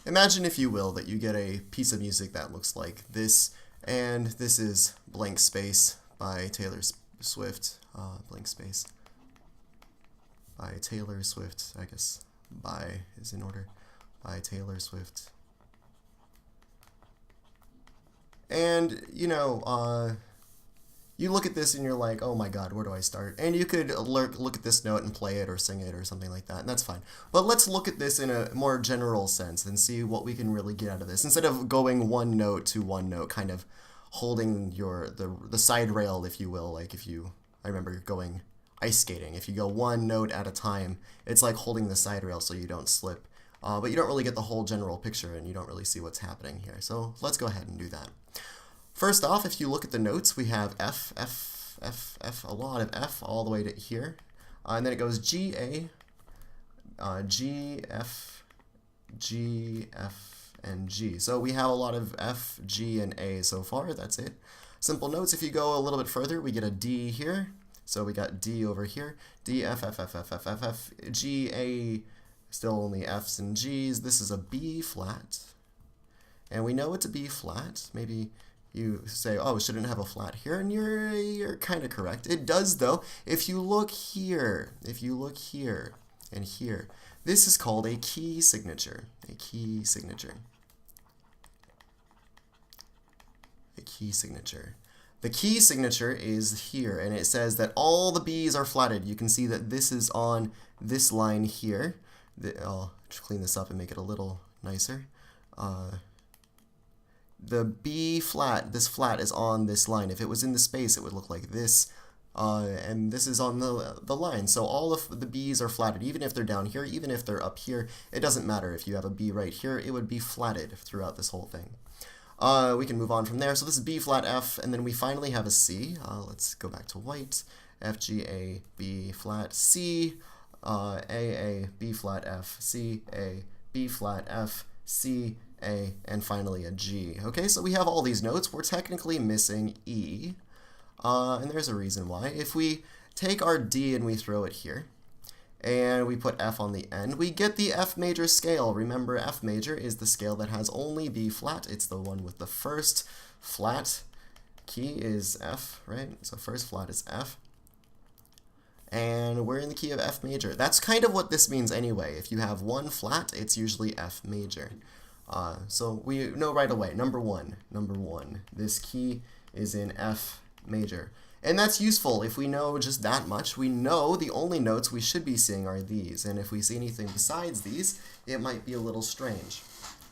Imagine, if you will, that you get a piece of music that looks like this, and this is Blank Space by Taylor Swift. Blank Space by Taylor Swift, I guess. By is in order. By Taylor Swift. And, you look at this and you're like, oh my god, where do I start? And you could look at this note and play it or sing it or something like that, and that's fine. But let's look at this in a more general sense and see what we can really get out of this. Instead of going one note to one note, kind of holding the side rail, if you will, like I remember going ice skating. If you go one note at a time, it's like holding the side rail so you don't slip. But you don't really get the whole general picture, and you don't really see what's happening here. So let's go ahead and do that. First off, if you look at the notes, we have F, F, F, F, a lot of F all the way to here. And then it goes G, A, G, F, G, F, and G. So we have a lot of F, G, and A so far. That's it. Simple notes. If you go a little bit further, we get a D here. So we got D over here. D, F, F, F, F, F, F, F, G, A, still only Fs and Gs. This is a B flat. And we know it's a B flat. Maybe you say, oh, it shouldn't have a flat here, and you're kind of correct. It does, though. If you look here, and here, this is called a key signature. A key signature. A key signature. The key signature is here, and it says that all the B's are flatted. You can see that this is on this line here. I'll clean this up and make it a little nicer. The B flat, this flat is on this line. If it was in the space, it would look like this. And this is on the line. So all of the B's are flatted, even if they're down here, even if they're up here. It doesn't matter. If you have a B right here, it would be flatted throughout this whole thing. We can move on from there. So this is B flat F, and then we finally have a C. Let's go back to white. F, G, A, B flat, C, A, B flat F, C, A, B flat F, C, A, and finally a G. Okay, so we have all these notes. We're technically missing E, and there's a reason why. If we take our D and we throw it here, and we put F on the end, we get the F major scale. Remember, F major is the scale that has only B flat. It's the one with the first flat key is F, right? So first flat is F. And we're in the key of F major. That's kind of what this means anyway. If you have one flat, it's usually F major. So we know right away, number one, this key is in F major. And that's useful if we know just that much. We know the only notes we should be seeing are these. And if we see anything besides these, it might be a little strange.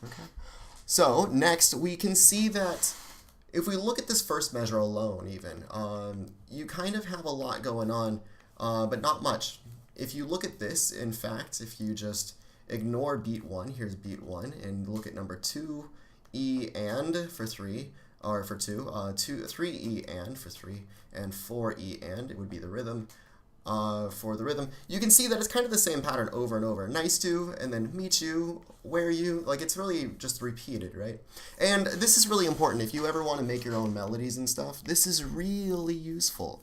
Okay. So next, we can see that if we look at this first measure alone even, you kind of have a lot going on, but not much. If you look at this, in fact, if you just ignore beat 1, here's beat 1, and look at number 2, E and for 3, or for 2, 3 E and for 3, and 4 E and, it would be the rhythm. For the rhythm, you can see that it's kind of the same pattern over and over. Nice to, and then meet you, where you, like it's really just repeated, right? And this is really important if you ever want to make your own melodies and stuff. This is really useful.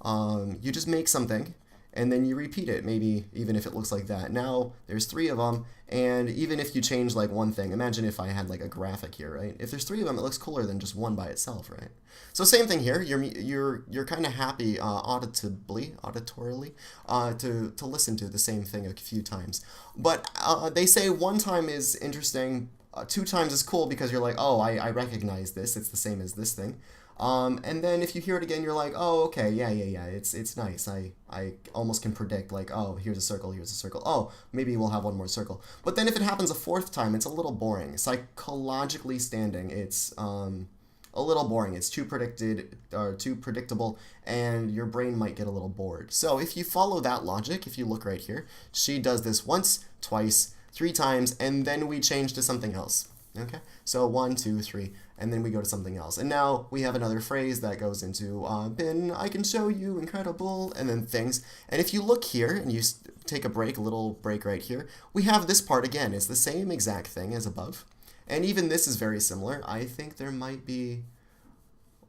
You just make something, and then you repeat it, maybe even if it looks like that. Now, there's 3 of them, and even if you change like one thing, imagine if I had like a graphic here, right? If there's 3 of them, it looks cooler than just one by itself, right? So same thing here, you're kind of happy auditorily to listen to the same thing a few times. But they say 1 time is interesting, 2 times is cool because you're like, oh, I recognize this, it's the same as this thing. And then if you hear it again, you're like, oh, okay, yeah, it's nice. I almost can predict, like, oh, here's a circle, oh, maybe we'll have one more circle. But then if it happens a 4th time, it's a little boring. Psychologically standing, it's a little boring. It's too predictable, and your brain might get a little bored. So if you follow that logic, if you look right here, she does this once, twice, 3 times, and then we change to something else. Okay, so 1, 2, 3, and then we go to something else. And now we have another phrase that goes into Ben, I can show you, incredible, and then things. And if you look here and you take a little break right here, we have this part again. It's the same exact thing as above. And even this is very similar. I think there might be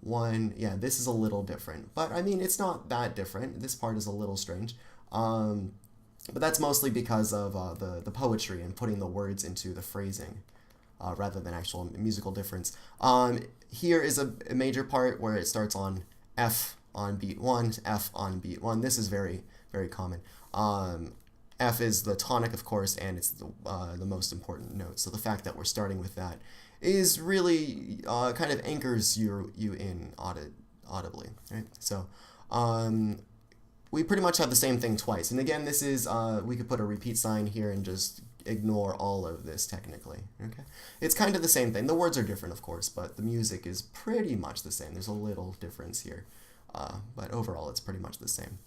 one, yeah, this is a little different. But I mean, it's not that different. This part is a little strange. But that's mostly because of the poetry and putting the words into the phrasing. rather than actual musical difference. Here is a major part where it starts on F on beat 1, F on beat 1. This is very, very common. F is the tonic, of course, and it's the most important note. So the fact that we're starting with that is really kind of anchors you in audibly, right? So we pretty much have the same thing twice. And again, this is, we could put a repeat sign here and just ignore all of this technically, okay? It's kind of the same thing. The words are different, of course, but the music is pretty much the same. There's a little difference here, but overall it's pretty much the same.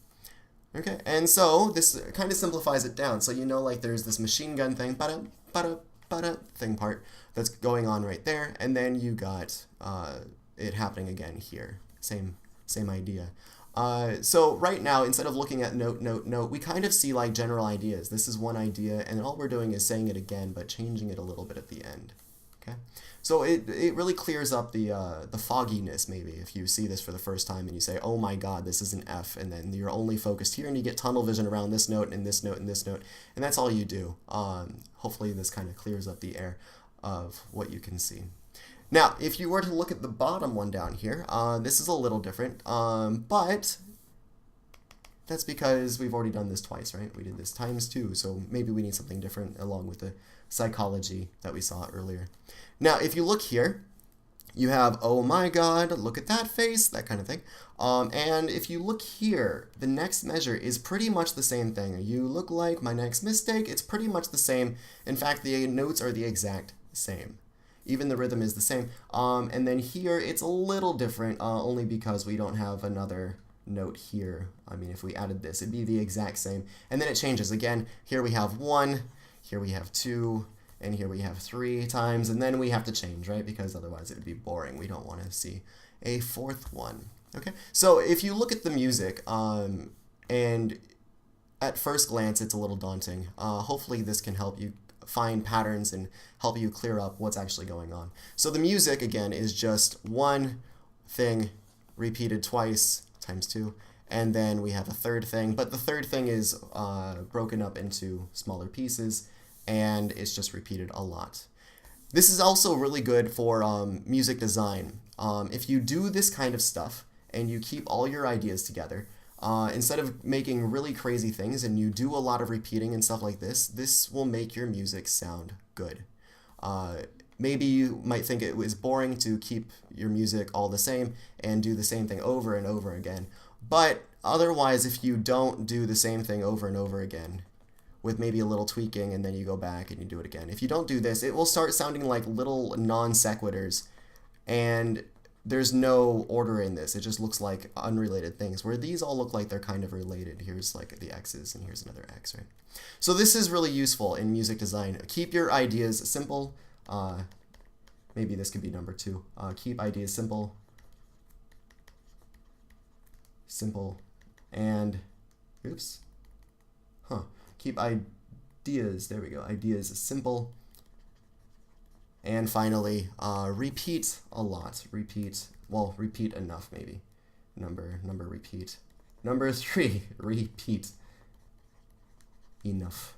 Okay, and so this kind of simplifies it down. So you know, like there's this machine gun thing, ba-da, ba-da, ba-da thing part that's going on right there, and then you got it happening again here. Same idea. So right now, instead of looking at note, note, note, we kind of see like general ideas. This is one idea, and all we're doing is saying it again, but changing it a little bit at the end. Okay, so it really clears up the fogginess maybe if you see this for the first time and you say, oh my god, this is an F, and then you're only focused here and you get tunnel vision around this note and this note and this note, and that's all you do. Hopefully this kind of clears up the air of what you can see. Now, if you were to look at the bottom one down here, this is a little different, but that's because we've already done this twice, right? We did this times 2, so maybe we need something different along with the psychology that we saw earlier. Now, if you look here, you have, oh my god, look at that face, that kind of thing. And if you look here, the next measure is pretty much the same thing. You look like my next mistake, it's pretty much the same. In fact, the notes are the exact same. Even the rhythm is the same. And then here, it's a little different, only because we don't have another note here. I mean, if we added this, it'd be the exact same. And then it changes. Again, here we have 1, here we have 2, and here we have 3 times, and then we have to change, right? Because otherwise it would be boring. We don't want to see a 4th one. Okay, so if you look at the music, and at first glance it's a little daunting, hopefully this can help you find patterns and help you clear up what's actually going on. So the music, again, is just one thing repeated twice, times 2, and then we have a third thing, but the third thing is broken up into smaller pieces, and it's just repeated a lot. This is also really good for music design. If you do this kind of stuff and you keep all your ideas together, instead of making really crazy things and you do a lot of repeating and stuff like this, this will make your music sound good. Maybe you might think it was boring to keep your music all the same and do the same thing over and over again. But otherwise, if you don't do the same thing over and over again, with maybe a little tweaking, and then you go back and you do it again. If you don't do this, it will start sounding like little non sequiturs, and there's no order in this. It just looks like unrelated things, where these all look like they're kind of related. Here's like the X's, and here's another X, right? So this is really useful in music design. Keep your ideas simple. Maybe this could be number 2. Keep ideas simple. Simple. And, oops. Keep ideas, there we go, ideas simple. And finally, repeat a lot. Repeat enough maybe. Number repeat. Number 3, repeat enough.